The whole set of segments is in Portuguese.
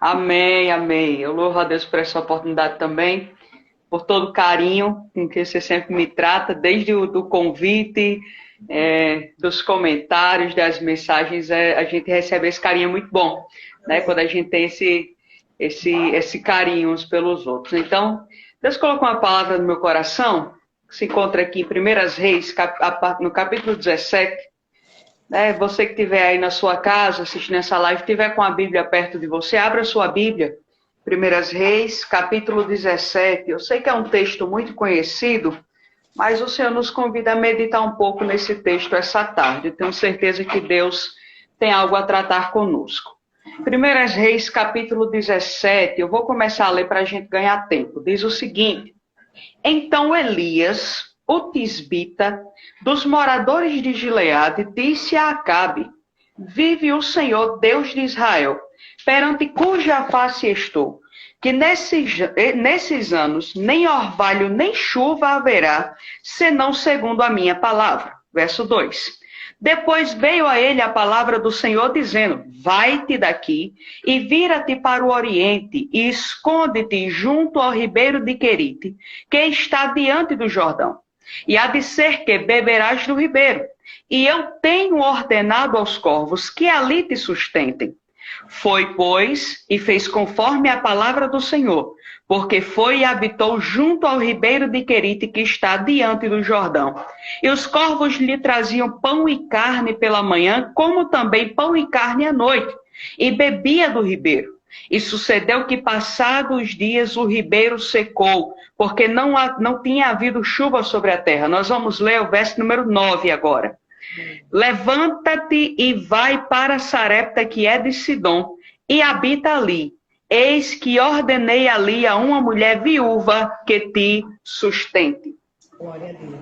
Amém, amém. Eu louvo a Deus por essa oportunidade também, por todo o carinho com que você sempre me trata, desde o do convite, dos comentários, das mensagens, a gente recebe esse carinho muito bom, né? Quando a gente tem esse carinho uns pelos outros. Então, Deus colocou uma palavra no meu coração, que se encontra aqui em Primeiras Reis, no capítulo 17. Você que estiver aí na sua casa, assistindo essa live, estiver com a Bíblia perto de você, abra a sua Bíblia, Primeiras Reis, capítulo 17. Eu sei que é um texto muito conhecido, mas o Senhor nos convida a meditar um pouco nesse texto essa tarde. Eu tenho certeza que Deus tem algo a tratar conosco. Primeiras Reis, capítulo 17, eu vou começar a ler para a gente ganhar tempo. Diz o seguinte: Então Elias, o tisbita, dos moradores de Gileade, disse a Acabe: Vive o Senhor, Deus de Israel, perante cuja face estou, que nesses anos nem orvalho nem chuva haverá, senão segundo a minha palavra. Verso 2. Depois veio a ele a palavra do Senhor, dizendo: Vai-te daqui e vira-te para o oriente e esconde-te junto ao ribeiro de Querite, que está diante do Jordão. E há de ser que beberás do ribeiro. E eu tenho ordenado aos corvos que ali te sustentem. Foi, pois, e fez conforme a palavra do Senhor, porque foi e habitou junto ao ribeiro de Querite, que está diante do Jordão. E os corvos lhe traziam pão e carne pela manhã, como também pão e carne à noite, e bebia do ribeiro. E sucedeu que, passados os dias, o ribeiro secou, porque não tinha havido chuva sobre a terra. Nós vamos ler o verso número 9 agora. Levanta-te e vai para Sarepta, que é de Sidom, e habita ali. Eis que ordenei ali a uma mulher viúva que te sustente.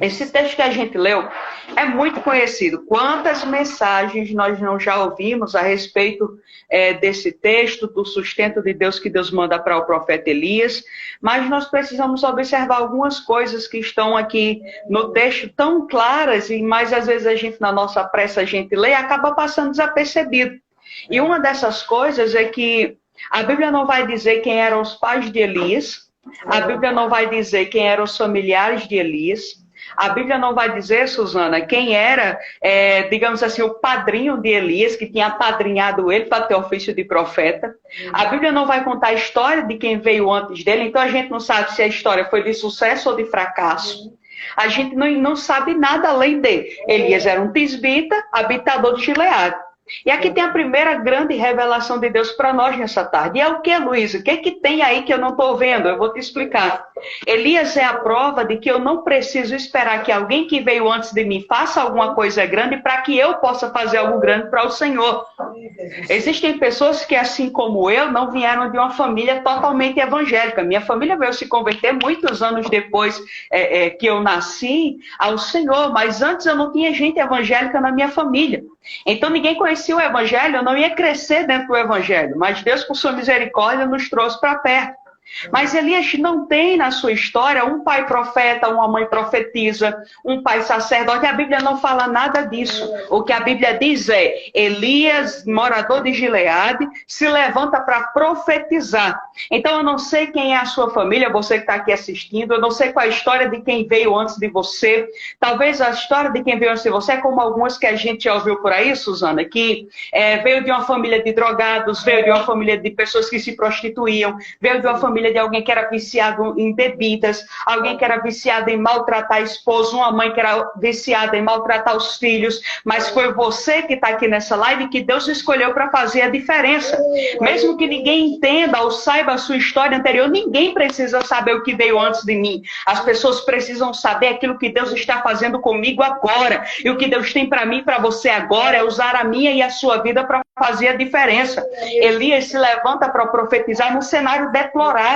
Esse texto que a gente leu é muito conhecido. Quantas mensagens nós não já ouvimos a respeito desse texto, do sustento de Deus que Deus manda para o profeta Elias, mas nós precisamos observar algumas coisas que estão aqui no texto tão claras, mas às vezes a gente, na nossa pressa, a gente lê e acaba passando desapercebido. E uma dessas coisas é que a Bíblia não vai dizer quem eram os pais de Elias, a Bíblia não vai dizer quem eram os familiares de Elias, a Bíblia não vai dizer, Suzana, quem era, digamos assim, o padrinho de Elias, que tinha apadrinhado ele para ter ofício de profeta. A Bíblia não vai contar a história de quem veio antes dele, então a gente não sabe se a história foi de sucesso ou de fracasso. A gente não sabe nada além de Elias era um tisbita, habitador de Gileade. E aqui tem a primeira grande revelação de Deus para nós nessa tarde. E é o que, Luísa? O que tem aí que eu não estou vendo? Eu vou te explicar. Elias é a prova de que eu não preciso esperar que alguém que veio antes de mim faça alguma coisa grande para que eu possa fazer algo grande para o Senhor. Existem pessoas que, assim como eu, não vieram de uma família totalmente evangélica. Minha família veio se converter muitos anos depois que eu nasci ao Senhor, mas antes eu não tinha gente evangélica na minha família. Então ninguém conhecia o Evangelho, eu não ia crescer dentro do Evangelho, mas Deus, por sua misericórdia, nos trouxe para perto. Mas Elias não tem na sua história um pai profeta, uma mãe profetisa, um pai sacerdote. A Bíblia não fala nada disso. O que a Bíblia diz é: Elias, morador de Gileade, se levanta para profetizar. Então eu não sei quem é a sua família, você que está aqui assistindo, eu não sei qual é a história de quem veio antes de você. Talvez a história de quem veio antes de você é como algumas que a gente já ouviu por aí, Suzana, que veio de uma família de drogados, veio de uma família de pessoas que se prostituíam, veio de uma família de alguém que era viciado em bebidas, alguém que era viciado em maltratar a esposa, uma mãe que era viciada em maltratar os filhos, mas foi você que está aqui nessa live que Deus escolheu para fazer a diferença. Mesmo que ninguém entenda ou saiba a sua história anterior, ninguém precisa saber o que veio antes de mim. As pessoas precisam saber aquilo que Deus está fazendo comigo agora. E o que Deus tem para mim e para você agora é usar a minha e a sua vida para fazer a diferença. Elias se levanta para profetizar num cenário deplorável.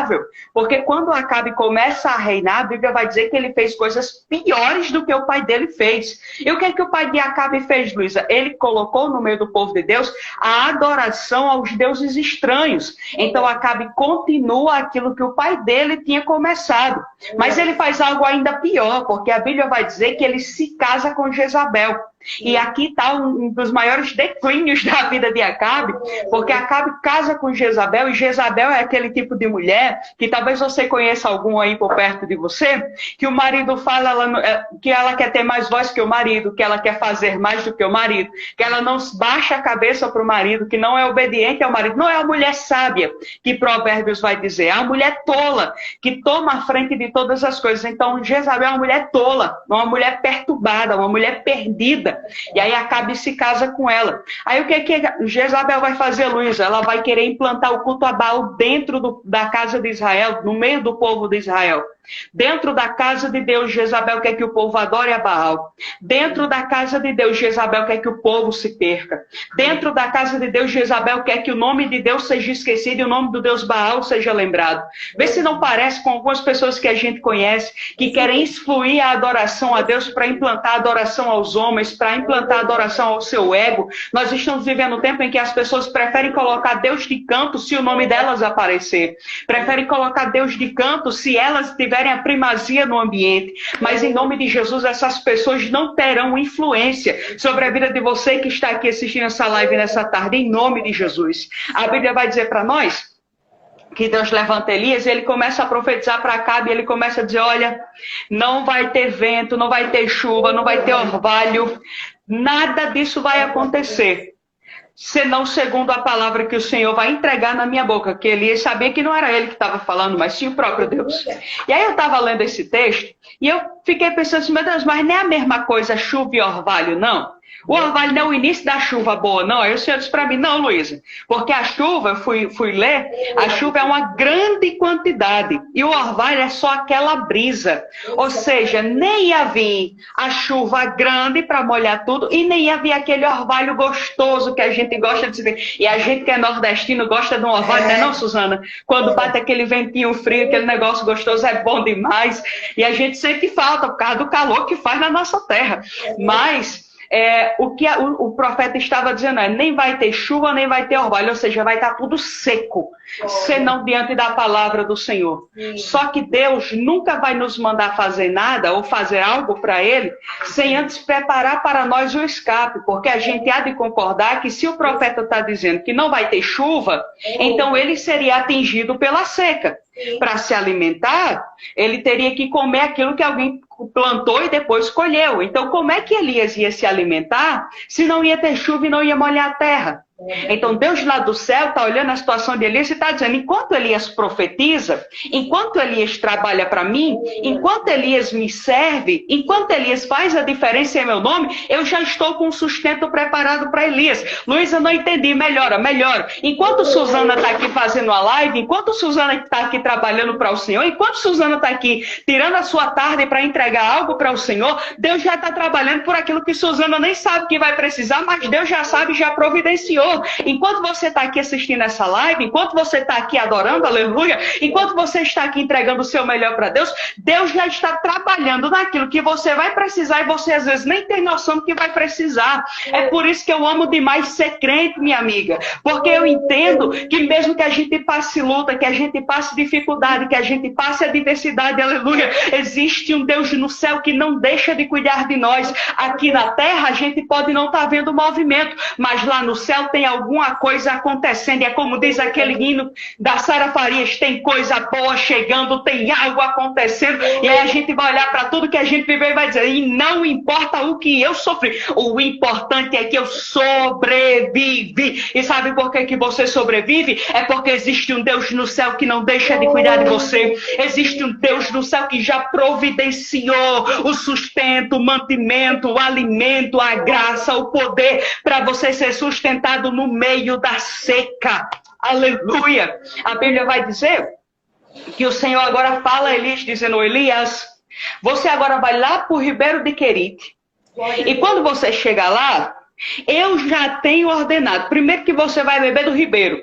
Porque quando Acabe começa a reinar, a Bíblia vai dizer que ele fez coisas piores do que o pai dele fez. E o que é que o pai de Acabe fez, Luísa? Ele colocou no meio do povo de Deus a adoração aos deuses estranhos. Então Acabe continua aquilo que o pai dele tinha começado. Mas ele faz algo ainda pior, porque a Bíblia vai dizer que ele se casa com Jezabel. E aqui está um dos maiores declínios da vida de Acabe, porque Acabe casa com Jezabel, e Jezabel é aquele tipo de mulher, que talvez você conheça algum aí por perto de você, que o marido fala que ela quer ter mais voz que o marido, que ela quer fazer mais do que o marido, que ela não baixa a cabeça para o marido, que não é obediente ao marido. Não é a mulher sábia que Provérbios vai dizer, é a mulher tola, que toma a frente de todas as coisas. Então Jezabel é uma mulher tola, uma mulher perturbada, uma mulher perdida. E aí Acabe se casa com ela. Aí o que Jezabel vai fazer, Luísa? Ela vai querer implantar o culto a Baal dentro da casa de Israel, no meio do povo de Israel. Dentro da casa de Deus, Jezabel quer que o povo adore a Baal. Dentro da casa de Deus, Jezabel quer que o povo se perca. Dentro da casa de Deus, Jezabel quer que o nome de Deus seja esquecido e o nome do Deus Baal seja lembrado. Vê se não parece com algumas pessoas que a gente conhece, que querem excluir a adoração a Deus para implantar a adoração aos homens, para implantar a adoração ao seu ego. Nós estamos vivendo um tempo em que as pessoas preferem colocar Deus de canto se o nome delas aparecer. Preferem colocar Deus de canto se elas tiverem a primazia no ambiente. Mas em nome de Jesus, essas pessoas não terão influência sobre a vida de você que está aqui assistindo essa live nessa tarde, em nome de Jesus. A Bíblia vai dizer para nós que Deus levanta Elias, e ele começa a profetizar para Acabe, e ele começa a dizer, olha, não vai ter vento, não vai ter chuva, não vai ter orvalho, nada disso vai acontecer, senão segundo a palavra que o Senhor vai entregar na minha boca, que Elias sabia que não era ele que estava falando, mas sim o próprio Deus. E aí eu estava lendo esse texto, e eu fiquei pensando assim, meu Deus, mas não é a mesma coisa chuva e orvalho, não? O orvalho não é o início da chuva boa, não. Aí o Senhor disse para mim, não, Luísa, porque a chuva, eu fui ler, a chuva é uma grande quantidade e o orvalho é só aquela brisa. Ou seja, nem ia vir a chuva grande para molhar tudo e nem ia vir aquele orvalho gostoso que a gente gosta de se ver. E a gente que é nordestino gosta de um orvalho, não é não, Suzana? Quando bate aquele ventinho frio, aquele negócio gostoso, é bom demais. E a gente sente falta por causa do calor que faz na nossa terra. Mas o que o profeta estava dizendo nem vai ter chuva, nem vai ter orvalho, ou seja, vai estar tudo seco, senão diante da palavra do Senhor. Só que Deus nunca vai nos mandar fazer nada ou fazer algo para Ele sem antes preparar para nós o escape, porque a gente há de concordar que se o profeta está dizendo que não vai ter chuva, então ele seria atingido pela seca. Para se alimentar, ele teria que comer aquilo que alguém plantou e depois colheu. Então, como é que Elias ia se alimentar se não ia ter chuva e não ia molhar a terra? Então, Deus lá do céu está olhando a situação de Elias e está dizendo, enquanto Elias profetiza, enquanto Elias trabalha para mim, enquanto Elias me serve, enquanto Elias faz a diferença em meu nome, eu já estou com o sustento preparado para Elias. Luísa, não entendi, melhora. Enquanto Suzana está aqui fazendo a live, enquanto Suzana está aqui trabalhando para o Senhor, enquanto Suzana está aqui tirando a sua tarde para entregar algo para o Senhor, Deus já está trabalhando por aquilo que Suzana nem sabe que vai precisar, mas Deus já sabe, já providenciou. Enquanto você está aqui assistindo essa live, enquanto você está aqui adorando, aleluia, enquanto você está aqui entregando o seu melhor para Deus, Deus já está trabalhando naquilo que você vai precisar e você às vezes nem tem noção do que vai precisar. É por isso que eu amo demais ser crente, minha amiga, porque eu entendo que mesmo que a gente passe luta, que a gente passe dificuldade, que a gente passe adversidade, aleluia, existe um Deus no céu que não deixa de cuidar de nós. Aqui na terra a gente pode não estar vendo movimento, mas lá no céu tem alguma coisa acontecendo, e é como diz aquele hino da Sara Farias, tem coisa boa chegando, tem algo acontecendo, e aí a gente vai olhar para tudo que a gente viveu e vai dizer, e não importa o que eu sofri, o importante é que eu sobrevivi. E sabe por que você sobrevive? É porque existe um Deus no céu que não deixa de cuidar de você, existe um Deus no céu que já providenciou o sustento, o mantimento, o alimento, a graça, o poder para você ser sustentado no meio da seca. Aleluia! A Bíblia vai dizer que o Senhor agora fala a Elias, dizendo, Elias, você agora vai lá para o ribeiro de Querite. E quando você chegar lá, eu já tenho ordenado, primeiro que você vai beber do ribeiro.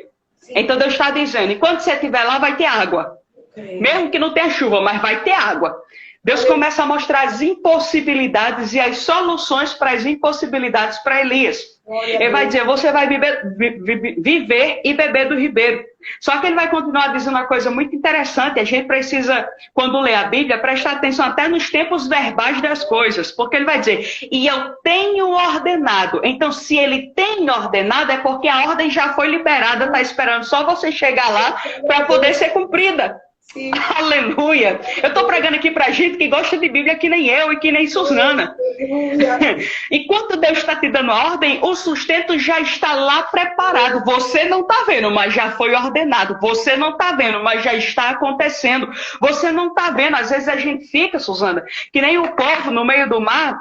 Então Deus está dizendo, enquanto você estiver lá, vai ter água. Mesmo que não tenha chuva, mas vai ter água. Deus começa a mostrar as impossibilidades e as soluções para as impossibilidades para Elias. Ele vai dizer, você vai viver e beber do ribeiro. Só que ele vai continuar dizendo uma coisa muito interessante. A gente precisa, quando lê a Bíblia, prestar atenção até nos tempos verbais das coisas. Porque ele vai dizer, e eu tenho ordenado. Então, se ele tem ordenado, é porque a ordem já foi liberada, está esperando só você chegar lá para poder ser cumprida. Sim. Aleluia! Eu estou pregando aqui para gente que gosta de Bíblia que nem eu e que nem Suzana. Enquanto Deus está te dando a ordem, o sustento já está lá preparado. Você não está vendo, mas já foi ordenado. Você não está vendo, mas já está acontecendo. Você não está vendo. Às vezes a gente fica, Suzana, que nem o povo no meio do mar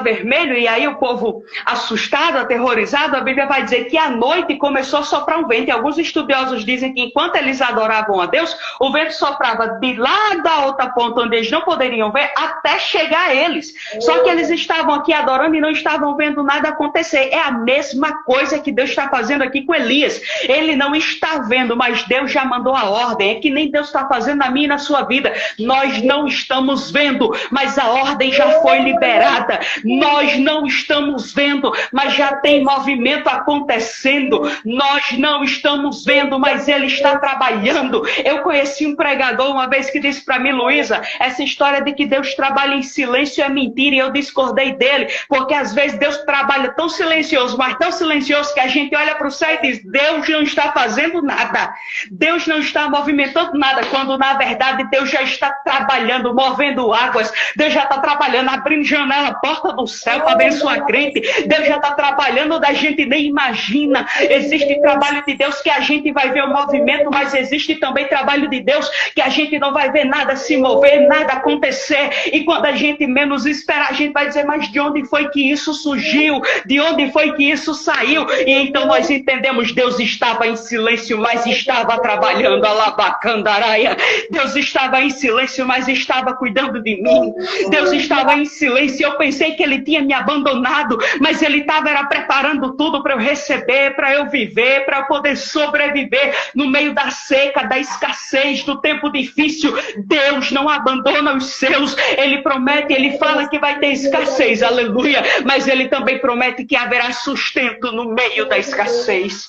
vermelho, e aí o povo assustado, aterrorizado, a Bíblia vai dizer que à noite começou a soprar um vento. E alguns estudiosos dizem que enquanto eles adoravam a Deus, o vento soprava de lá da outra ponta onde eles não poderiam ver até chegar a eles. Só que eles estavam aqui adorando e não estavam vendo nada acontecer. É a mesma coisa que Deus está fazendo aqui com Elias. Ele não está vendo, mas Deus já mandou a ordem. É que nem Deus está fazendo na minha e na sua vida. Nós não estamos vendo, mas a ordem já foi liberada. Nós não estamos vendo, mas já tem movimento acontecendo. Nós não estamos vendo, mas ele está trabalhando. Eu conheci um pregador uma vez que disse para mim, Luísa, essa história de que Deus trabalha em silêncio é mentira, e eu discordei dele, porque às vezes Deus trabalha tão silencioso, mas tão silencioso que a gente olha para o céu e diz, Deus não está fazendo nada, Deus não está movimentando nada, quando na verdade Deus já está trabalhando, movendo águas, Deus já está trabalhando, abrindo janela, porta do céu para abençoar a crente, Deus já está trabalhando onde a gente nem imagina. Existe trabalho de Deus que a gente vai ver o movimento, mas existe também trabalho de Deus que a gente não vai ver nada se mover, nada acontecer. E quando a gente menos esperar, a gente vai dizer, mas de onde foi que isso surgiu? De onde foi que isso saiu? E então nós entendemos, Deus estava em silêncio, mas estava trabalhando. Alabacandaraia. Deus estava em silêncio, mas estava cuidando de mim. Deus estava em silêncio. Eu pensei que ele tinha me abandonado, mas ele estava preparando tudo para eu receber, para eu viver, para eu poder sobreviver no meio da seca, da escassez, do tempo difícil. Deus não abandona os seus. Ele promete, ele fala que vai ter escassez, aleluia, mas ele também promete que haverá sustento no meio da escassez.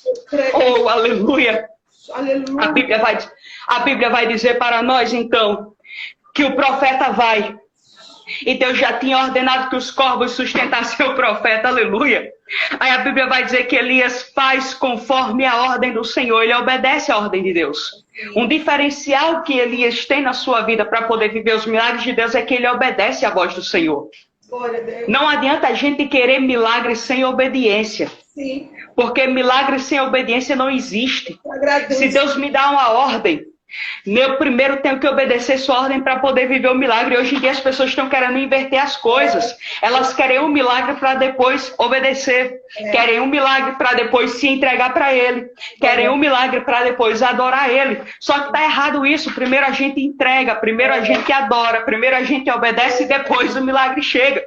Oh, aleluia. A Bíblia vai dizer para nós então que o profeta vai, e Deus já tinha ordenado que os corvos sustentassem o profeta, aleluia. Aí a Bíblia vai dizer que Elias faz conforme a ordem do Senhor, ele obedece à ordem de Deus. Um diferencial que Elias tem na sua vida para poder viver os milagres de Deus é que ele obedece à voz do Senhor. Não adianta a gente querer milagres sem obediência. Sim. Porque milagres sem obediência não existe. Se Deus me dá uma ordem, eu primeiro tenho que obedecer sua ordem para poder viver o milagre. Hoje em dia as pessoas estão querendo inverter as coisas. Elas querem um milagre para depois obedecer. Querem um milagre para depois se entregar para ele. Querem um milagre para depois adorar ele. Só que está errado isso. Primeiro a gente entrega, primeiro a gente adora, primeiro a gente obedece e depois o milagre chega.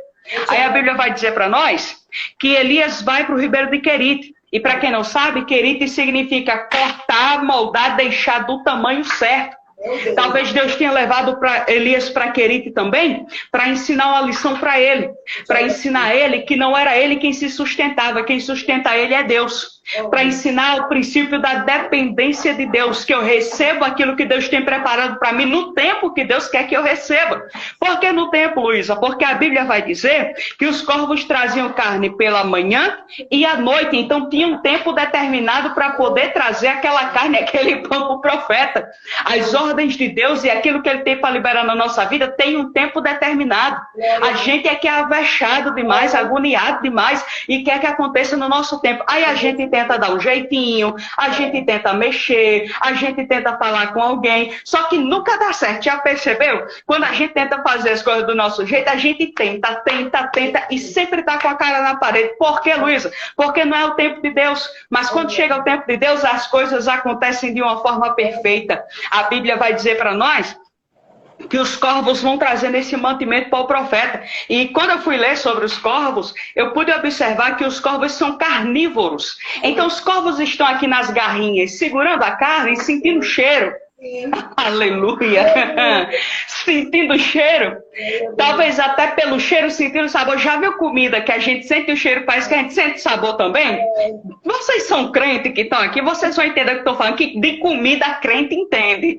Aí a Bíblia vai dizer para nós que Elias vai para o ribeiro de Querite. E para quem não sabe, Querite significa cortar, moldar, deixar do tamanho certo. Talvez Deus tenha levado Elias para Querite também, para ensinar uma lição para ele. Para ensinar a ele que não era ele quem se sustentava, quem sustenta ele é Deus. Para ensinar o princípio da dependência de Deus, que eu recebo aquilo que Deus tem preparado para mim no tempo que Deus quer que eu receba. Por que no tempo, Luísa? Porque a Bíblia vai dizer que os corvos traziam carne pela manhã e à noite, então tinha um tempo determinado para poder trazer aquela carne, aquele pão para o profeta. As ordens de Deus e aquilo que ele tem para liberar na nossa vida tem um tempo determinado. A gente é que é avexado demais, agoniado demais e quer que aconteça no nosso tempo. Aí a gente tenta dar um jeitinho, a gente tenta mexer, a gente tenta falar com alguém, só que nunca dá certo. Já percebeu? Quando a gente tenta fazer as coisas do nosso jeito, a gente tenta e sempre tá com a cara na parede. Por quê, Luísa? Porque não é o tempo de Deus. Mas quando chega o tempo de Deus, as coisas acontecem de uma forma perfeita. A Bíblia vai dizer para nós que os corvos vão trazendo esse mantimento para o profeta. E quando eu fui ler sobre os corvos, eu pude observar que os corvos são carnívoros. Então os corvos estão aqui nas garrinhas, segurando a carne e sentindo o cheiro. Aleluia! Sentindo o cheiro. Talvez até pelo cheiro, sentindo o sabor. Já viu comida que a gente sente o cheiro, parece que a gente sente sabor também? Vocês são crentes que estão aqui, vocês vão entender o que estou falando, que de comida crente entende.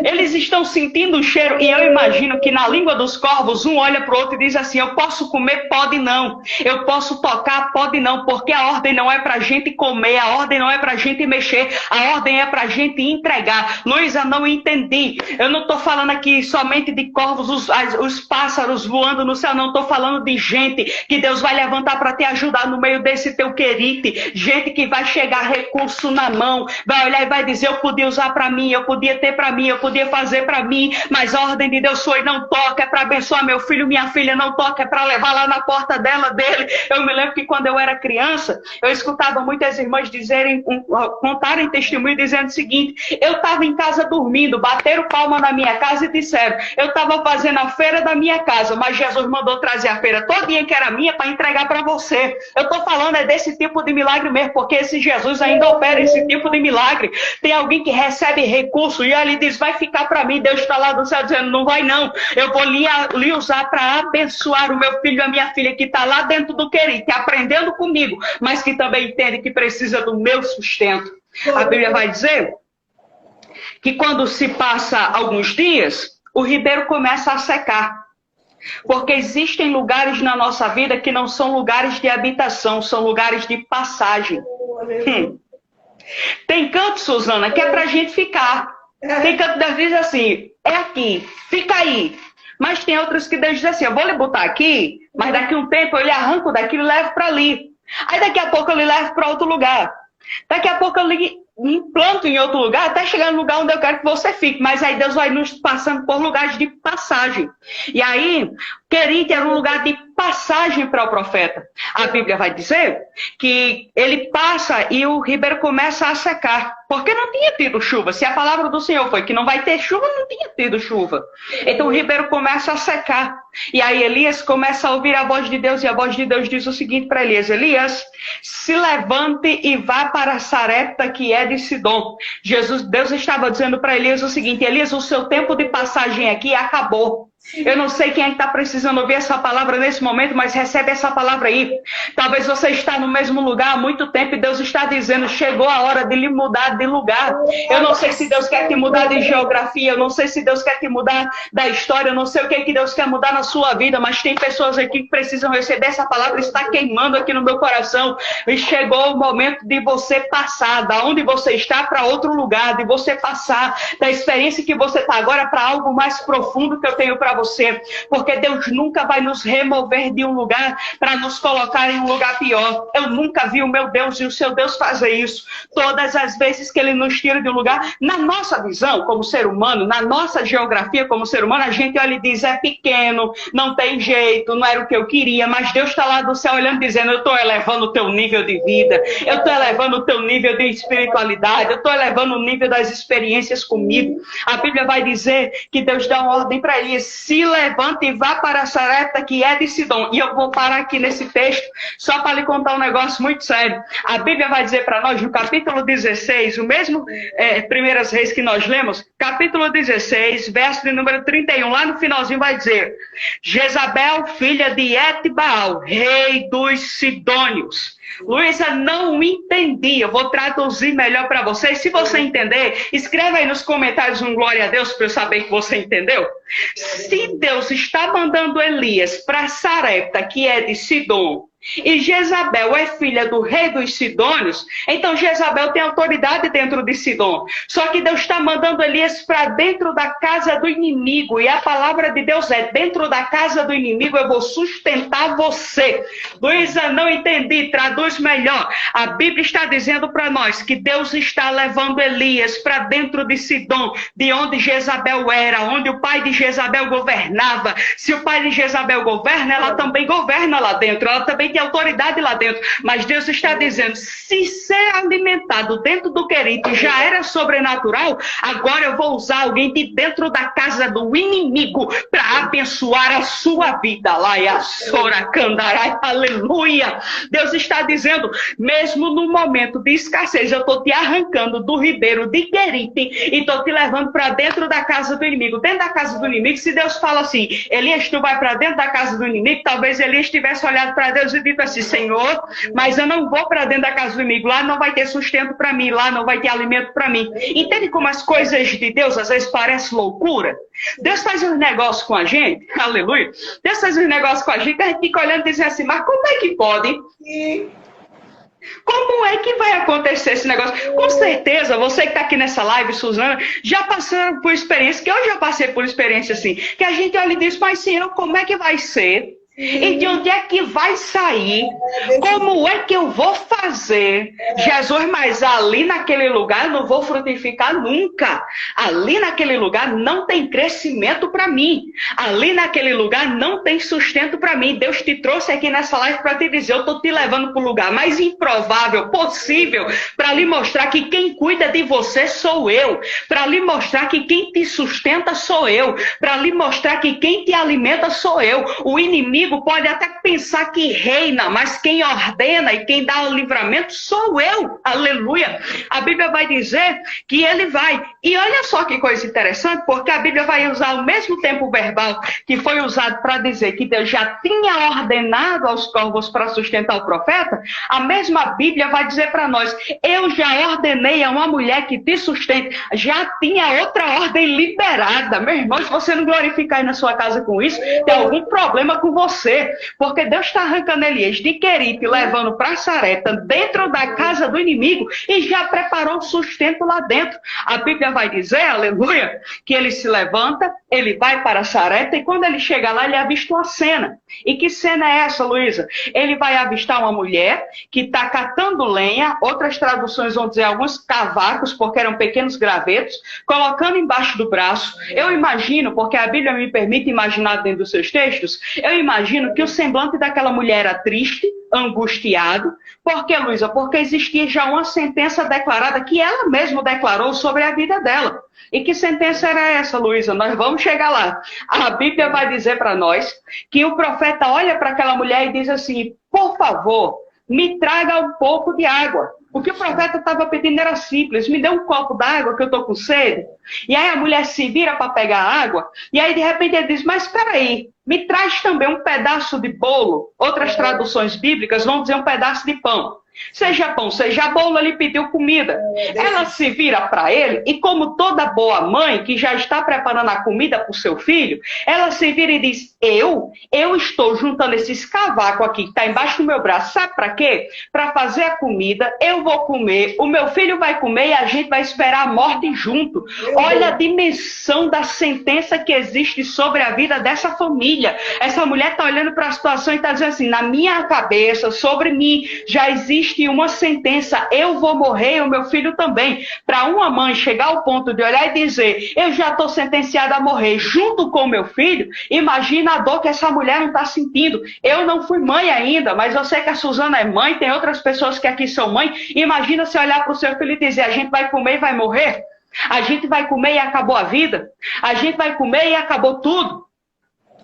Eles estão sentindo o cheiro e eu imagino que na língua dos corvos, um olha para o outro e diz assim, eu posso comer? Pode não. Eu posso tocar? Pode não, porque a ordem não é para a gente comer, a ordem não é para a gente mexer, a ordem é para a gente entregar. Luísa, não entendi. Eu não estou falando aqui somente de corvos, os pássaros voando no céu, não estou falando de gente que Deus vai levantar para te ajudar no meio desse teu querite, gente que vai chegar recurso na mão, vai olhar e vai dizer, eu podia usar para mim, eu podia ter para mim, eu podia fazer para mim, mas a ordem de Deus foi, não toca, é para abençoar meu filho, minha filha, não toca, é para levar lá na porta dele. Eu me lembro que quando eu era criança, eu escutava muitas irmãs contarem testemunho dizendo o seguinte, eu estava em casa dormindo, bateram palma na minha casa e disseram, eu estava fazendo a feira da minha casa, mas Jesus mandou trazer a feira todinha que era minha para entregar para você. Eu estou falando desse tipo de milagre mesmo, porque esse Jesus ainda opera esse tipo de milagre. Tem alguém que recebe recurso e ele diz, vai ficar para mim. Deus está lá do céu dizendo, não vai não. Eu vou lhe usar para abençoar o meu filho e a minha filha que está lá dentro do querite, aprendendo comigo, mas que também entende que precisa do meu sustento. A Bíblia vai dizer que quando se passa alguns dias, o ribeiro começa a secar. Porque existem lugares na nossa vida que não são lugares de habitação, são lugares de passagem. Tem canto, Suzana, que é pra gente ficar. Tem canto que diz assim, é aqui, fica aí. Mas tem outros que Deus diz assim, eu vou lhe botar aqui, mas daqui a um tempo eu lhe arranco daqui e levo para ali. Aí daqui a pouco eu lhe levo para outro lugar. Daqui a pouco eu lhe implanto em outro lugar, até chegar no lugar onde eu quero que você fique. Mas aí Deus vai nos passando por lugares de passagem. E aí, querite era um lugar de passagem para o profeta. A Bíblia vai dizer que ele passa e o ribeiro começa a secar. Porque não tinha tido chuva. Se a palavra do Senhor foi que não vai ter chuva, não tinha tido chuva. Então o ribeiro começa a secar. E aí Elias começa a ouvir a voz de Deus. E a voz de Deus diz o seguinte para Elias, Elias, se levante e vá para Sarepta, que é de Sidom. Deus estava dizendo para Elias o seguinte, Elias, o seu tempo de passagem aqui acabou. Eu não sei quem é que está precisando ouvir essa palavra nesse momento, mas recebe essa palavra aí. Talvez você está no mesmo lugar há muito tempo e Deus está dizendo, chegou a hora de lhe mudar de lugar. Eu não sei se Deus quer te mudar de geografia, eu não sei se Deus quer te mudar da história, eu não sei o que é que Deus quer mudar na sua vida, mas tem pessoas aqui que precisam receber essa palavra, está queimando aqui no meu coração. E chegou o momento de você passar, da onde você está para outro lugar, de você passar da experiência que você está agora para algo mais profundo que eu tenho para você, porque Deus nunca vai nos remover de um lugar para nos colocar em um lugar pior. Eu nunca vi o meu Deus e o seu Deus fazer isso. Todas as vezes que Ele nos tira de um lugar, na nossa visão como ser humano, na nossa geografia como ser humano, a gente olha e diz, é pequeno, não tem jeito, não era o que eu queria, mas Deus está lá do céu olhando dizendo, eu estou elevando o teu nível de vida, eu estou elevando o teu nível de espiritualidade, eu estou elevando o nível das experiências comigo. A Bíblia vai dizer que Deus dá uma ordem para ele, se levanta e vá para Sarepta, que é de Sidom. E eu vou parar aqui nesse texto só para lhe contar um negócio muito sério. A Bíblia vai dizer para nós, no capítulo 16, o mesmo Primeiras Reis que nós lemos, capítulo 16, verso de número 31, lá no finalzinho vai dizer, Jezabel, filha de Etbaal, rei dos Sidônios. Luísa, não entendi. Eu vou traduzir melhor para você. Se você entender, escreve aí nos comentários um glória a Deus para eu saber que você entendeu. Se Deus está mandando Elias para Sarepta, que é de Sidom, e Jezabel é filha do rei dos Sidônios, então Jezabel tem autoridade dentro de Sidom. Só que Deus está mandando Elias para dentro da casa do inimigo. E a palavra de Deus é, dentro da casa do inimigo eu vou sustentar você. Luísa, não entendi, traduz melhor. A Bíblia está dizendo para nós que Deus está levando Elias para dentro de Sidom, de onde Jezabel era, onde o pai de Jezabel governava. Se o pai de Jezabel governa, ela também governa lá dentro. Ela também tem tem autoridade lá dentro. Mas Deus está dizendo, se ser alimentado dentro do querite já era sobrenatural, agora eu vou usar alguém de dentro da casa do inimigo para abençoar a sua vida. Lá e a Soracandarai, aleluia. Deus está dizendo, mesmo no momento de escassez, eu estou te arrancando do ribeiro de querite e estou te levando para dentro da casa do inimigo. Dentro da casa do inimigo, se Deus fala assim, Elias, tu vai para dentro da casa do inimigo, talvez Elias tivesse olhado para Deus e dito assim, Senhor, mas eu não vou para dentro da casa do inimigo, lá não vai ter sustento para mim, lá não vai ter alimento para mim. Entende como as coisas de Deus às vezes parecem loucura? Deus faz um negócio com a gente, aleluia, Deus faz um negócio com a gente fica olhando e dizendo assim, mas como é que pode? Como é que vai acontecer esse negócio? Com certeza, você que está aqui nessa live, Suzana, já passou por experiência, que eu já passei por experiência assim, que a gente olha e diz, mas Senhor, como é que vai ser? E de onde é que vai sair? Como é que eu vou fazer? Jesus, mas ali naquele lugar eu não vou frutificar nunca. Ali naquele lugar não tem crescimento para mim. Ali naquele lugar não tem sustento para mim. Deus te trouxe aqui nessa live para te dizer, eu estou te levando para o lugar mais improvável possível para lhe mostrar que quem cuida de você sou eu. Para lhe mostrar que quem te sustenta sou eu. Para lhe mostrar que quem te alimenta sou eu. O inimigo pode até pensar que reina, mas quem ordena e quem dá o livramento sou eu. Aleluia. A Bíblia vai dizer que ele vai. E olha só que coisa interessante, porque a Bíblia vai usar o mesmo tempo verbal que foi usado para dizer que Deus já tinha ordenado aos corvos para sustentar o profeta. A mesma Bíblia vai dizer para nós, eu já ordenei a uma mulher que te sustente. Já tinha outra ordem liberada. Meu irmão, se você não glorificar aí na sua casa com isso, tem algum problema com você. Porque Deus está arrancando Elias de Querite, levando para Sarepta, dentro da casa do inimigo, e já preparou o sustento lá dentro. A Bíblia vai dizer, aleluia, que ele se levanta, ele vai para Sarepta, e quando ele chega lá, ele avista uma cena. E que cena é essa, Luísa? Ele vai avistar uma mulher que está catando lenha, outras traduções vão dizer alguns cavacos, porque eram pequenos gravetos, colocando embaixo do braço. Eu imagino, porque a Bíblia me permite imaginar dentro dos seus textos, eu imagino que o semblante daquela mulher era triste, angustiado. Por que, Luísa? Porque existia já uma sentença declarada que ela mesma declarou sobre a vida dela. E que sentença era essa, Luísa? Nós vamos chegar lá. A Bíblia vai dizer para nós que o profeta olha para aquela mulher e diz assim, por favor, me traga um pouco de água. O que o profeta estava pedindo era simples, me dê um copo d'água que eu estou com sede. E aí a mulher se vira para pegar água, e aí de repente ele diz, mas espera aí, me traz também um pedaço de bolo. Outras traduções bíblicas vão dizer um pedaço de pão. Seja pão, seja bolo, ele pediu comida. Ela se vira para ele e como toda boa mãe que já está preparando a comida para o seu filho, ela se vira e diz, eu estou juntando esses cavacos aqui que está embaixo do meu braço, sabe para quê? Para fazer a comida, eu vou comer, o meu filho vai comer e a gente vai esperar a morte junto. Olha a dimensão da sentença que existe sobre a vida dessa família. Essa mulher está olhando para a situação e está dizendo assim, na minha cabeça, sobre mim, já existe uma sentença, eu vou morrer e o meu filho também. Para uma mãe chegar ao ponto de olhar e dizer, eu já estou sentenciada a morrer junto com o meu filho, imagina a dor que essa mulher não está sentindo. Eu não fui mãe ainda, mas eu sei que a Suzana é mãe, tem outras pessoas que aqui são mãe. Imagina se olhar para o seu filho e dizer, a gente vai comer e vai morrer? A gente vai comer e acabou a vida? A gente vai comer e acabou tudo?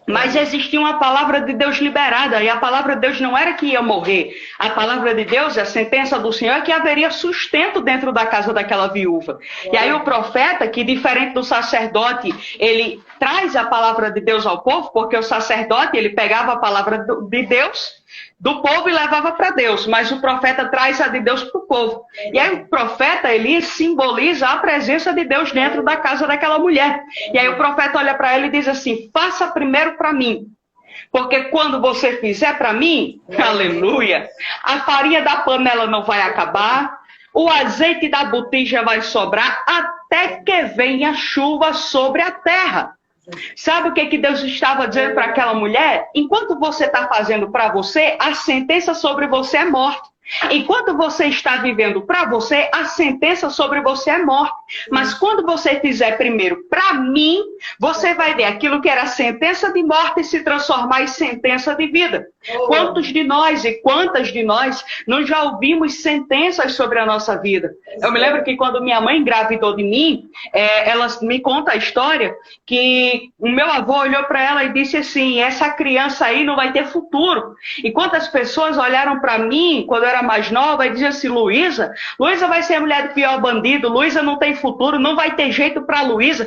Mas existia uma palavra de Deus liberada, e a palavra de Deus não era que ia morrer. A palavra de Deus, a sentença do Senhor, é que haveria sustento dentro da casa daquela viúva. E aí o profeta, que diferente do sacerdote, ele traz a palavra de Deus ao povo, porque o sacerdote, ele pegava a palavra de Deus, do povo e levava para Deus, mas o profeta traz a de Deus para o povo. E aí o profeta, ele simboliza a presença de Deus dentro da casa daquela mulher. E aí o profeta olha para ela e diz assim, faça primeiro para mim. Porque quando você fizer para mim, aleluia, a farinha da panela não vai acabar, o azeite da botija vai sobrar até que venha chuva sobre a terra. Sabe o que Deus estava dizendo para aquela mulher? Enquanto você está fazendo para você, a sentença sobre você é morte. Enquanto você está vivendo para você, a sentença sobre você é morte. Mas quando você fizer primeiro para mim, você vai ver aquilo que era sentença de morte se transformar em sentença de vida. Quantos de nós e quantas de nós não já ouvimos sentenças sobre a nossa vida? Eu me lembro que quando minha mãe engravidou de mim, ela me conta a história que o meu avô olhou para ela e disse assim: essa criança aí não vai ter futuro. E quantas pessoas olharam para mim quando eu era mais nova e diziam assim: Luísa vai ser a mulher do pior bandido, Luísa não tem futuro, não vai ter jeito para Luísa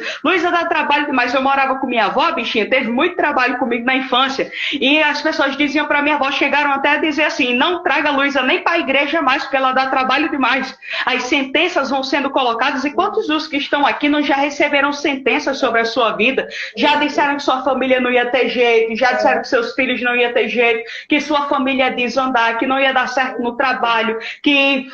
dá trabalho demais. Eu morava com minha avó, bichinha, teve muito trabalho comigo na infância. E as pessoas diziam para minha avó, chegaram até a dizer assim: não traga Luísa nem para a igreja mais, porque ela dá trabalho demais. As sentenças vão sendo colocadas, e quantos dos que estão aqui não já receberam sentenças sobre a sua vida? Já disseram que sua família não ia ter jeito, já disseram que seus filhos não iam ter jeito, que sua família ia desandar, que não ia dar certo no trabalho, que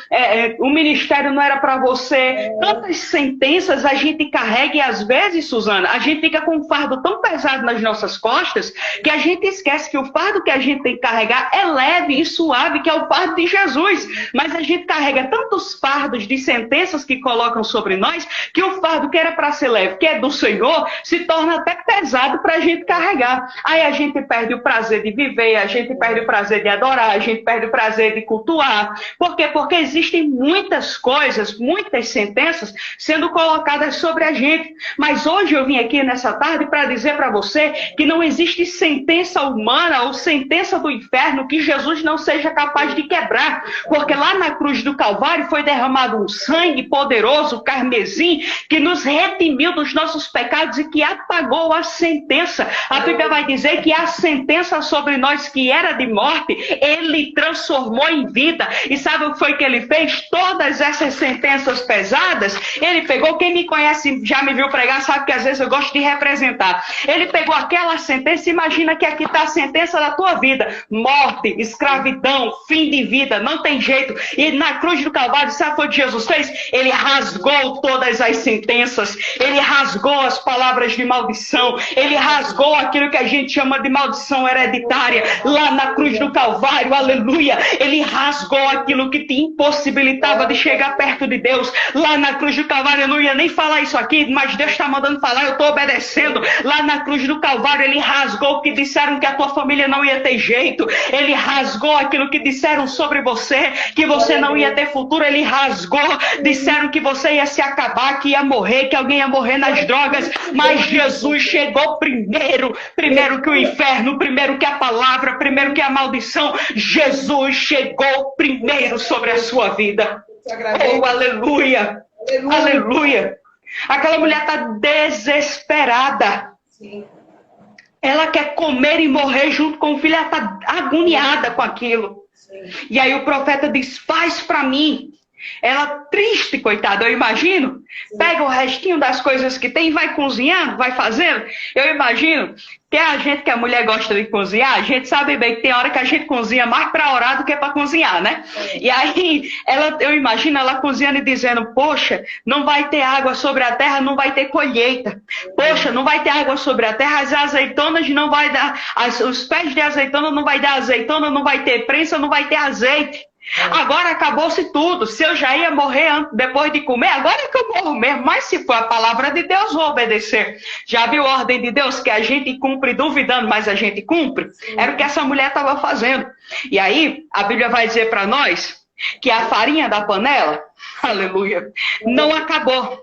o ministério não era para você. Tantas sentenças a gente carrega, e às vezes, Suzana, a gente fica com um fardo tão pesado nas nossas costas que a gente esquece que o fardo que a gente tem que carregar é leve e suave, que é o fardo de Jesus. Mas a gente carrega tantos fardos de sentenças que colocam sobre nós, que o fardo que era para ser leve, que é do Senhor, se torna até pesado para a gente carregar. Aí a gente perde o prazer de viver, a gente perde o prazer de adorar, a gente perde o prazer de cultuar. Por quê? Porque existem muitas coisas, muitas sentenças sendo colocadas sobre a gente. Mas hoje eu vim aqui nessa tarde para dizer para você que não existe sentença humana ou sentença do inferno que Jesus não seja capaz de quebrar. Porque lá na cruz do Calvário foi derramado um sangue poderoso, carmesim, que nos redimiu dos nossos pecados e que apagou a sentença. A Bíblia vai dizer que a sentença sobre nós que era de morte, ele transformou em vida. E sabe o que foi que ele fez? Todas essas sentenças pesadas, ele pegou. Quem me conhece, já me viu pregar, sabe que às vezes eu gosto de representar. Ele pegou aquela sentença, imagina que aqui está a sentença da tua vida: morte, escravidão, fim de vida, não tem jeito. E na cruz do Calvário, sabe o que Jesus fez? Ele rasgou todas as sentenças, ele rasgou as palavras de maldição, ele rasgou aquilo que a gente chama de maldição hereditária. Lá na cruz do Calvário, aleluia, ele rasgou aquilo que te impossibilitava de chegar perto de Deus. Lá na cruz do Calvário, eu não ia nem falar isso aqui, mas Deus está mandando falar, eu estou obedecendo. Lá na cruz do Calvário, ele rasgou o que disseram que a tua família não ia ter jeito. Ele rasgou aquilo que disseram sobre você, que você não ia ter futuro. Ele rasgou, disseram que você ia se acabar, que ia morrer, que alguém ia morrer nas drogas. Mas Jesus chegou primeiro que o inferno, primeiro que a palavra, primeiro que a maldição. Jesus chegou primeiro sobre a sua vida. Oh, aleluia! Aleluia! Aquela mulher está desesperada. Sim. Ela quer comer e morrer junto com o filho. Ela está agoniada com aquilo. Sim. E aí o profeta diz: faz para mim. Ela triste, coitada, eu imagino. Sim. Pega o restinho das coisas que tem, vai cozinhando, vai fazendo. Eu imagino que a gente, que a mulher gosta de cozinhar, a gente sabe bem que tem hora que a gente cozinha mais para orar do que para cozinhar, né? Sim. E aí, eu imagino ela cozinhando e dizendo: poxa, não vai ter água sobre a terra, não vai ter colheita. Poxa, não vai ter água sobre a terra, as azeitonas não vai dar, os pés de azeitona não vai dar azeitona, não vai ter prensa, não vai ter azeite. Agora acabou-se tudo. Se eu já ia morrer depois de comer, agora é que eu morro mesmo. Mas se for a palavra de Deus, vou obedecer. Já viu a ordem de Deus que a gente cumpre duvidando, mas a gente cumpre? Sim. Era o que essa mulher estava fazendo. E aí, a Bíblia vai dizer para nós que a farinha da panela, aleluia, não acabou.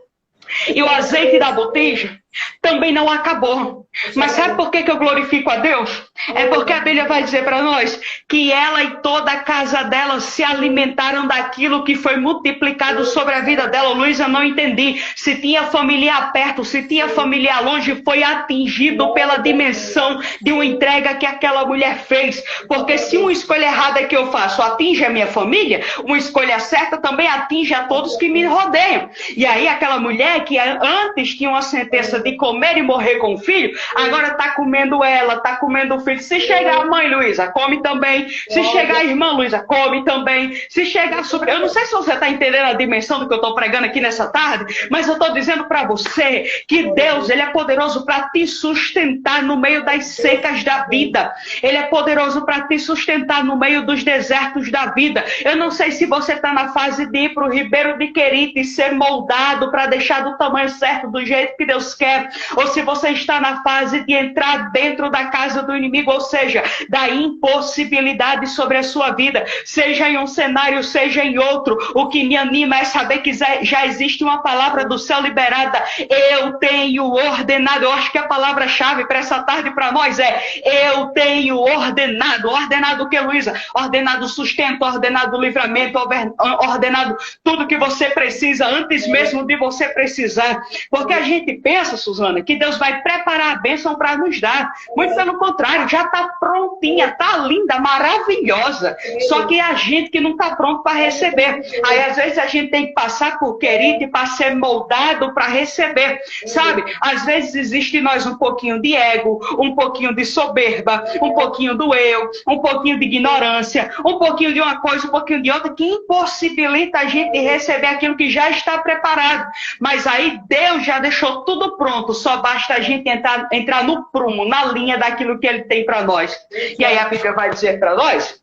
E o azeite da botija também não acabou. Mas sabe por que eu glorifico a Deus? É porque a Bíblia vai dizer para nós que ela e toda a casa dela se alimentaram daquilo que foi multiplicado sobre a vida dela. Luísa, não entendi. Se tinha familiar perto, se tinha familiar longe, foi atingido pela dimensão de uma entrega que aquela mulher fez. Porque se uma escolha errada que eu faço atinge a minha família, uma escolha certa também atinge a todos que me rodeiam. E aí aquela mulher que antes tinha uma sentença de comer e morrer com o filho, agora está comendo ela, está comendo o filho. Se chegar a mãe Luísa, come também. Se chegar a irmã Luísa, come também. Se chegar sobre... Eu não sei se você está entendendo a dimensão do que eu estou pregando aqui nessa tarde, mas eu estou dizendo para você que Deus, Ele é poderoso para te sustentar no meio das secas da vida. Ele é poderoso para te sustentar no meio dos desertos da vida. Eu não sei se você está na fase de ir para o Ribeiro de Querite e ser moldado para deixar do tamanho certo, do jeito que Deus quer. quer, ou se você está na fase de entrar dentro da casa do inimigo, ou seja, da impossibilidade sobre a sua vida, seja em um cenário, seja em outro, o que me anima é saber que já existe uma palavra do céu liberada. Eu tenho ordenado, eu acho que a palavra-chave para essa tarde para nós é: eu tenho ordenado. Ordenado o que, Luísa? Ordenado sustento, ordenado livramento, ordenado tudo que você precisa antes mesmo de você precisar. Porque a gente pensa, Suzana, que Deus vai preparar a bênção para nos dar. Muito pelo contrário, já está prontinha, está linda, maravilhosa. Só que é a gente que não está pronto para receber. Aí às vezes a gente tem que passar por querido e para ser moldado para receber. Sabe? Às vezes existe em nós um pouquinho de ego, um pouquinho de soberba, um pouquinho do eu, um pouquinho de ignorância, um pouquinho de uma coisa, um pouquinho de outra, que impossibilita a gente de receber aquilo que já está preparado. Mas aí Deus já deixou tudo pronto, só basta a gente entrar no prumo, na linha daquilo que Ele tem para nós. E aí a Bíblia vai dizer para nós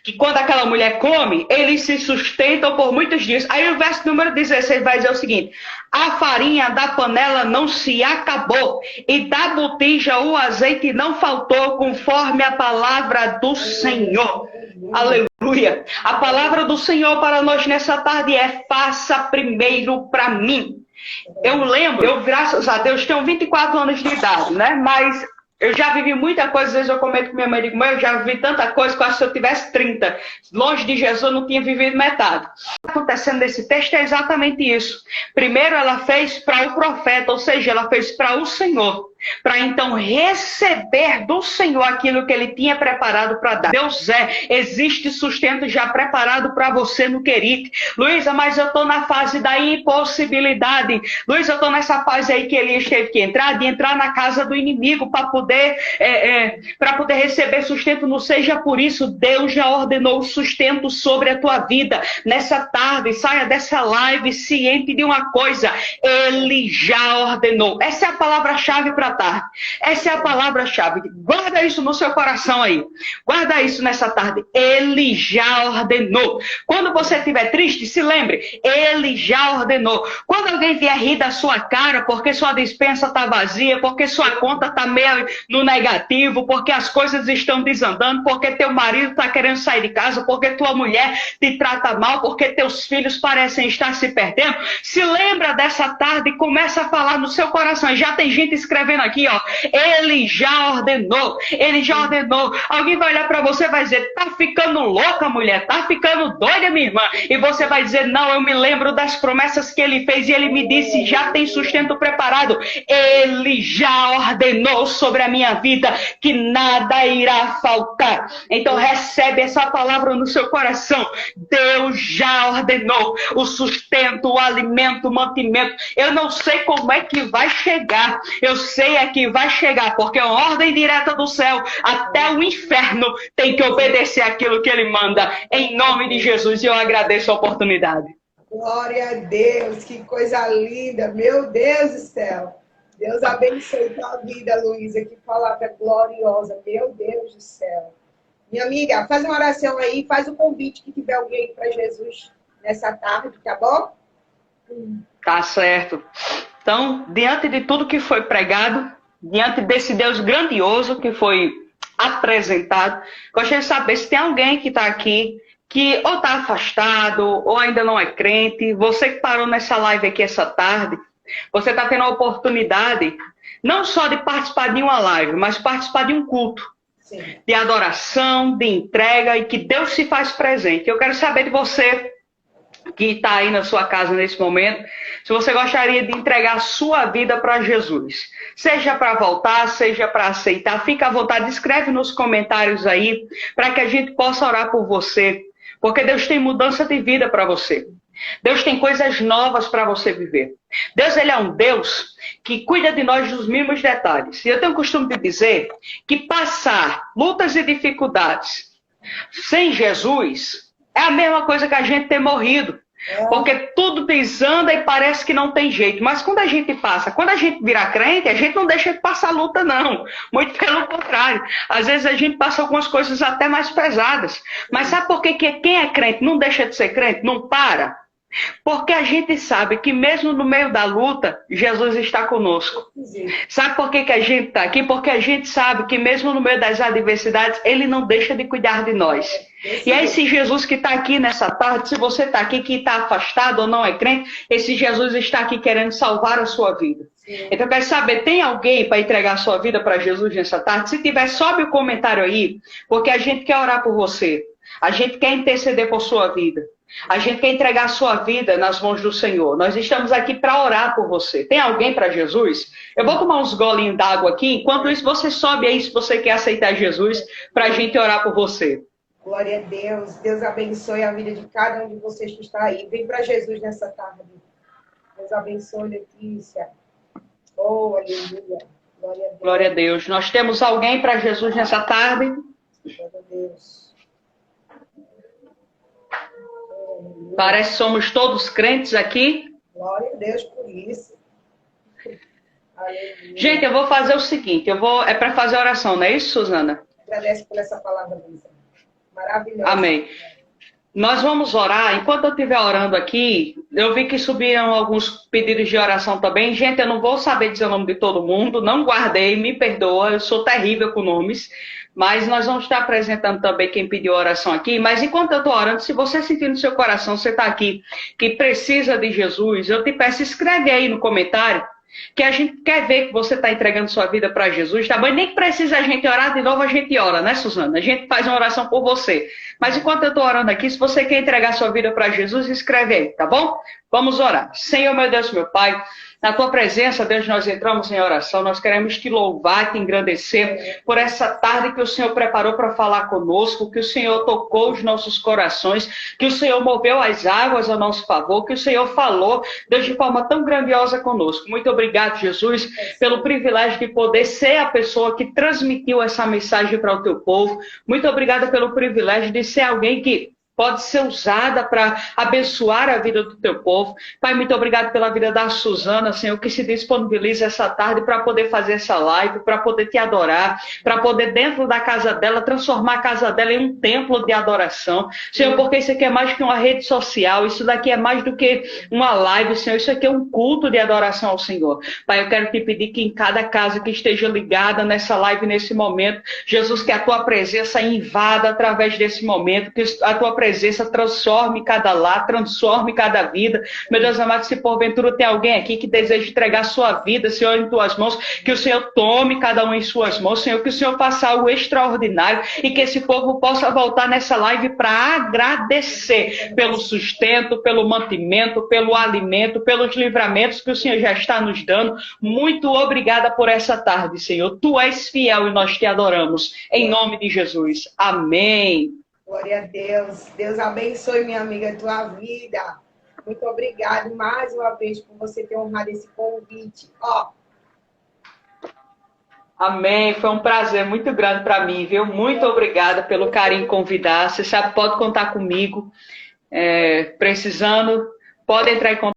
que quando aquela mulher come, eles se sustentam por muitos dias. Aí o verso número 16 vai dizer o seguinte: a farinha da panela não se acabou, e da botija o azeite não faltou, conforme a palavra do Senhor. Aleluia! A palavra do Senhor para nós nessa tarde é: faça primeiro para mim. Eu lembro, eu graças a Deus tenho 24 anos de idade, né? Mas eu já vivi muita coisa. Às vezes eu comento com minha mãe e digo: mãe, eu já vivi tanta coisa que eu acho que se eu tivesse 30. Longe de Jesus eu não tinha vivido metade. O que está acontecendo nesse texto é exatamente isso. Primeiro ela fez para o profeta, ou seja, ela fez para o Senhor, para então receber do Senhor aquilo que Ele tinha preparado para dar. Deus existe sustento já preparado para você no querido. Luísa, mas eu estou na fase da impossibilidade. Luísa, eu estou nessa fase aí que Elias teve que entrar, de entrar na casa do inimigo para poder receber sustento. Não seja por isso, Deus já ordenou o sustento sobre a tua vida. Nessa tarde, saia dessa live ciente de uma coisa: Ele já ordenou. Essa é a palavra-chave para tarde. Essa é a palavra-chave. Guarda isso no seu coração aí. Guarda isso nessa tarde. Ele já ordenou. Quando você estiver triste, se lembre: Ele já ordenou. Quando alguém vier rir da sua cara porque sua despensa está vazia, porque sua conta está meio no negativo, porque as coisas estão desandando, porque teu marido está querendo sair de casa, porque tua mulher te trata mal, porque teus filhos parecem estar se perdendo, se lembra dessa tarde e começa a falar no seu coração. Já tem gente escrevendo aqui, ó: Ele já ordenou. Ele já ordenou. Alguém vai olhar para você e vai dizer: tá ficando louca, mulher, tá ficando doida, minha irmã. E você vai dizer: não, eu me lembro das promessas que Ele fez, e Ele me disse: já tem sustento preparado. Ele já ordenou sobre a minha vida que nada irá faltar. Então recebe essa palavra no seu coração. Deus já ordenou o sustento, o alimento, o mantimento. Eu não sei como é que vai chegar. Eu sei é que vai chegar, porque é uma ordem direta do céu. Até o inferno tem que obedecer aquilo que Ele manda. Em nome de Jesus, eu agradeço a oportunidade. Glória a Deus, que coisa linda. Meu Deus do céu. Deus abençoe tua vida, Luísa. Que palavra gloriosa. Meu Deus do céu. Minha amiga, faz uma oração aí, faz o convite que tiver alguém para Jesus nessa tarde, tá bom? Tá certo. Então, diante de tudo que foi pregado, diante desse Deus grandioso que foi apresentado, gostaria de saber se tem alguém que está aqui, que ou está afastado, ou ainda não é crente. Você que parou nessa live aqui essa tarde, você está tendo a oportunidade não só de participar de uma live, mas participar de um culto. Sim. De adoração, de entrega, e que Deus se faz presente. Eu quero saber de você que está aí na sua casa nesse momento, se você gostaria de entregar a sua vida para Jesus. Seja para voltar, seja para aceitar, fica à vontade, escreve nos comentários aí, para que a gente possa orar por você. Porque Deus tem mudança de vida para você. Deus tem coisas novas para você viver. Deus, Ele é um Deus que cuida de nós dos mínimos detalhes. E eu tenho o costume de dizer que passar lutas e dificuldades sem Jesus é a mesma coisa que a gente ter morrido. Porque tudo desanda e parece que não tem jeito. Mas quando a gente passa, quando a gente vira crente, a gente não deixa de passar luta, não. Muito pelo contrário. Às vezes a gente passa algumas coisas até mais pesadas. Mas sabe por que quem é crente não deixa de ser crente? Não para. Porque a gente sabe que mesmo no meio da luta, Jesus está conosco. Sabe por que a gente está aqui? Porque a gente sabe que mesmo no meio das adversidades, Ele não deixa de cuidar de nós. E é esse Jesus que está aqui nessa tarde, se você está aqui que está afastado ou não é crente, esse Jesus está aqui querendo salvar a sua vida. Então eu quero saber, tem alguém para entregar a sua vida para Jesus nessa tarde? Se tiver, sobe o comentário aí, porque a gente quer orar por você. A gente quer interceder por sua vida. A gente quer entregar a sua vida nas mãos do Senhor. Nós estamos aqui para orar por você. Tem alguém para Jesus? Eu vou tomar uns golinhos d'água aqui. Enquanto isso, você sobe aí se você quer aceitar Jesus para a gente orar por você. Glória a Deus. Deus abençoe a vida de cada um de vocês que está aí. Vem para Jesus nessa tarde. Deus abençoe, Letícia. Oh, aleluia. Glória a Deus. Glória a Deus. Nós temos alguém para Jesus nessa tarde? Glória a Deus. Parece que somos todos crentes aqui. Glória a Deus por isso. Aleluia. Gente, eu vou fazer o seguinte. É para fazer oração, não é isso, Suzana? Agradece por essa palavra, Luísa. Maravilhosa. Amém. Nós vamos orar. Enquanto eu estiver orando aqui, eu vi que subiram alguns pedidos de oração também. Gente, eu não vou saber dizer o nome de todo mundo. Não guardei, me perdoa. Eu sou terrível com nomes. Mas nós vamos estar apresentando também quem pediu oração aqui. Mas enquanto eu estou orando, se você sentir no seu coração, você está aqui, que precisa de Jesus, eu te peço, escreve aí no comentário, que a gente quer ver que você está entregando sua vida para Jesus, tá bom? E nem que precisa a gente orar de novo, a gente ora, né, Suzana? A gente faz uma oração por você. Mas enquanto eu estou orando aqui, se você quer entregar sua vida para Jesus, escreve aí, tá bom? Vamos orar. Senhor, meu Deus, meu Pai, na tua presença, Deus, nós entramos em oração, nós queremos te louvar, te engrandecer por essa tarde que o Senhor preparou para falar conosco, que o Senhor tocou os nossos corações, que o Senhor moveu as águas a nosso favor, que o Senhor falou, Deus, de forma tão grandiosa conosco. Muito obrigado, Jesus, pelo privilégio de poder ser a pessoa que transmitiu essa mensagem para o teu povo. Muito obrigada pelo privilégio de ser alguém que pode ser usada para abençoar a vida do teu povo. Pai, muito obrigado pela vida da Suzana, Senhor, que se disponibiliza essa tarde para poder fazer essa live, para poder te adorar, para poder dentro da casa dela, transformar a casa dela em um templo de adoração. Senhor, porque isso aqui é mais que uma rede social, isso daqui é mais do que uma live, Senhor, isso aqui é um culto de adoração ao Senhor. Pai, eu quero te pedir que em cada casa que esteja ligada nessa live, nesse momento, Jesus, que a tua presença invada através desse momento, que a tua presença transforme cada lar, transforme cada vida. Meu Deus amado, se porventura tem alguém aqui que deseja entregar sua vida, Senhor, em tuas mãos, que o Senhor tome cada um em suas mãos, Senhor, que o Senhor faça algo extraordinário e que esse povo possa voltar nessa live para agradecer pelo sustento, pelo mantimento, pelo alimento, pelos livramentos que o Senhor já está nos dando. Muito obrigada por essa tarde, Senhor. Tu és fiel e nós te adoramos. Em nome de Jesus. Amém. Glória a Deus. Deus abençoe, minha amiga, a tua vida. Muito obrigada mais uma vez por você ter honrado esse convite. Ó. Amém. Foi um prazer muito grande para mim, viu? Muito obrigada pelo carinho em convidar. Você sabe, pode contar comigo. Precisando, pode entrar em contato.